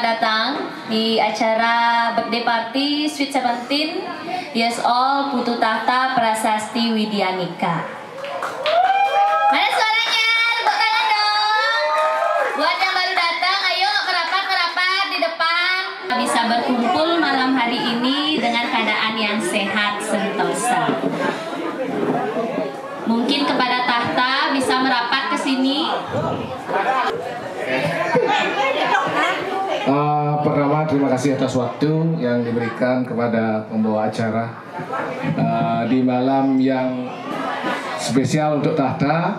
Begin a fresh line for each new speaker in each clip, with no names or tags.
selamat datang di acara birthday party Sweet 17 Years Old Putu Tahta Prasasti Widyanika. Mana suaranya? Tepuk tangan dong. Buat yang baru datang, ayo merapat di depan. Bisa berkumpul malam hari ini dengan keadaan yang sehat sentosa. Mungkin kepada tahta bisa merapat ke sini.
Pertama terima kasih atas waktu yang diberikan kepada pembawa acara di malam yang spesial untuk tahta.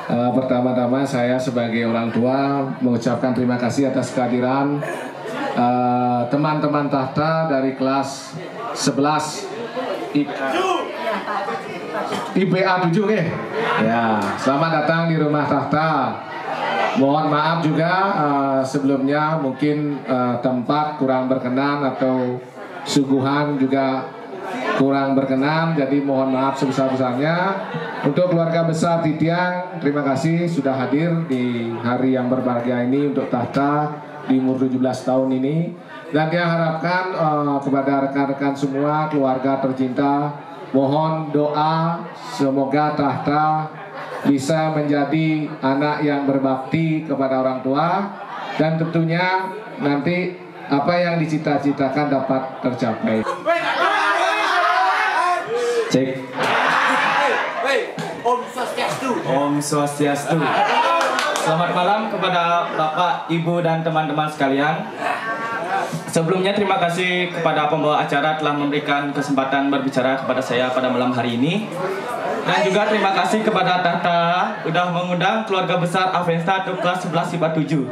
Pertama-tama saya sebagai orang tua mengucapkan terima kasih atas kehadiran teman-teman tahta dari kelas 11 IPA 7 ya. Selamat datang di rumah tahta. Mohon maaf juga sebelumnya mungkin tempat kurang berkenan atau suguhan juga kurang berkenan, jadi mohon maaf sebesar-besarnya. Untuk keluarga besar Titiang, terima kasih sudah hadir di hari yang berbahagia ini untuk tahta di umur 17 tahun ini. Dan dia harapkan kepada rekan-rekan semua, keluarga tercinta, mohon doa semoga tahta bisa menjadi anak yang berbakti kepada orang tua, dan tentunya nanti apa yang dicita-citakan dapat tercapai. Cek.
Om Swastiastu. Selamat malam kepada Bapak, Ibu, dan teman-teman sekalian. Sebelumnya terima kasih kepada pembawa acara telah memberikan kesempatan berbicara kepada saya pada malam hari ini. Dan juga terima kasih kepada tahta sudah mengundang keluarga besar Avesta untuk kelas 11 IPA 7.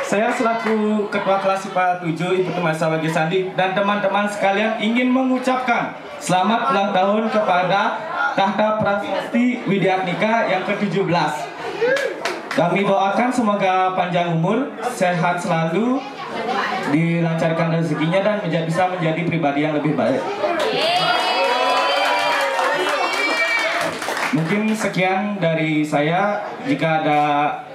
Saya selaku Ketua Kelas IPA 7 Ibu Temasa Wagi Sandi dan teman-teman sekalian ingin mengucapkan selamat ulang tahun kepada Tahta Prasasti Widyanika yang ke-17. Kami doakan semoga panjang umur, sehat selalu, dilancarkan rezekinya, dan bisa menjadi pribadi yang lebih baik. Mungkin sekian dari saya. Jika ada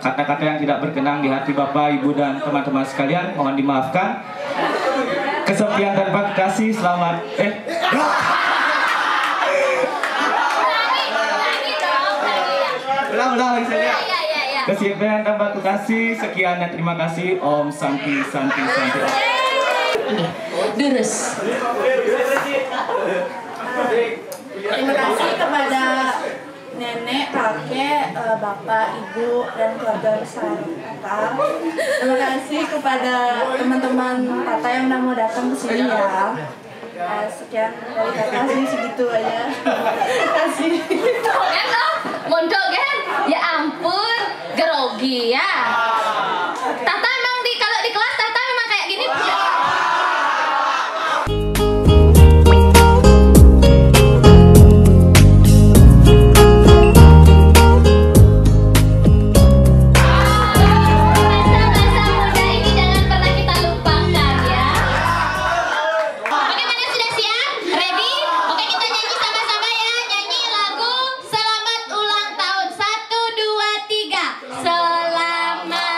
kata-kata yang tidak berkenan di hati Bapak, Ibu, dan teman-teman sekalian, mohon dimaafkan. Kesepian tanpa kasih, selamat ulang saya. Kesepian tanpa kasih, sekian dan terima kasih. Om Santi Santi Santi.
Durus.
Terima kasih kepada nenek, kakek, bapak, ibu, dan keluarga besar Tata. Terima kasih kepada teman-teman Tata yang udah mau datang ke sini ya. Sekian dari Tata sih, segitu aja. Terima kasih.
Mondok kan? Ya ampun, grogi ya. Tata emang kalau di kelas Tata memang kayak gini.
Selamat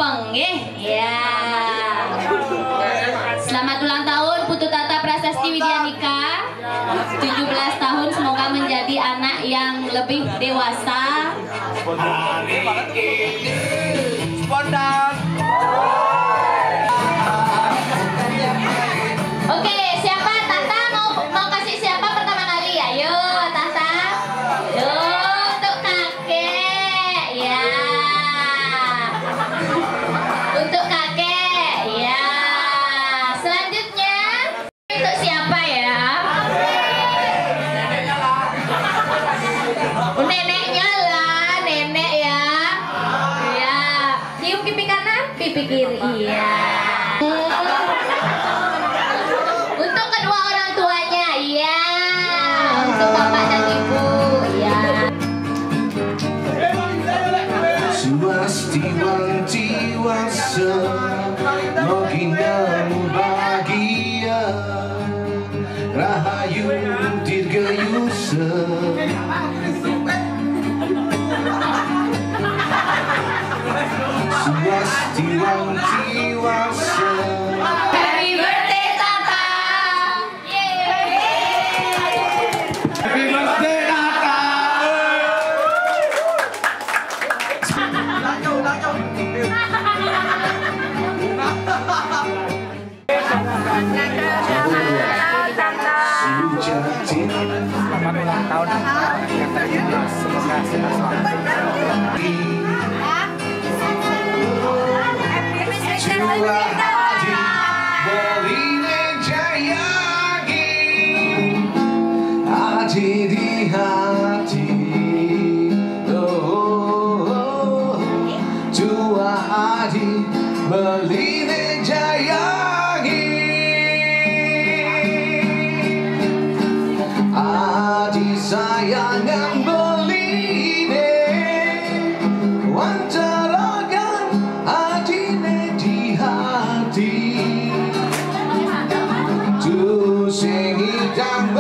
tumpeng, ya. Selamat ulang tahun Putu Tata Prasasti Widyanika. 17 tahun, semoga menjadi anak yang lebih dewasa.
Spontan.
Oke, siapa? Tata mau kasih siapa pertama kali? Ayo, Tata. Untuk kakek, ya. Untuk kakek, ya. Selanjutnya untuk siapa ya? Neneknya lah, nenek ya. Ya. Cium pipi kanan, pipi kiri. Iya. Untuk kedua orang tuanya, iya. Untuk bapak dan ibu, iya.
Swastiwantiwasa Mogindamu bahagia Rahayu dirgayusa Swastiwantiwasa.
Happy birthday, Tata.
Happy birthday Tata.
Selamat ulang tahun yang terima. Semoga sehat selalu. Adi di hati, oh, tua adi beline jayangi, adi sayangan beline, wantaragan adine di hati, tu sengidang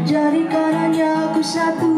Jadi karenanya aku satu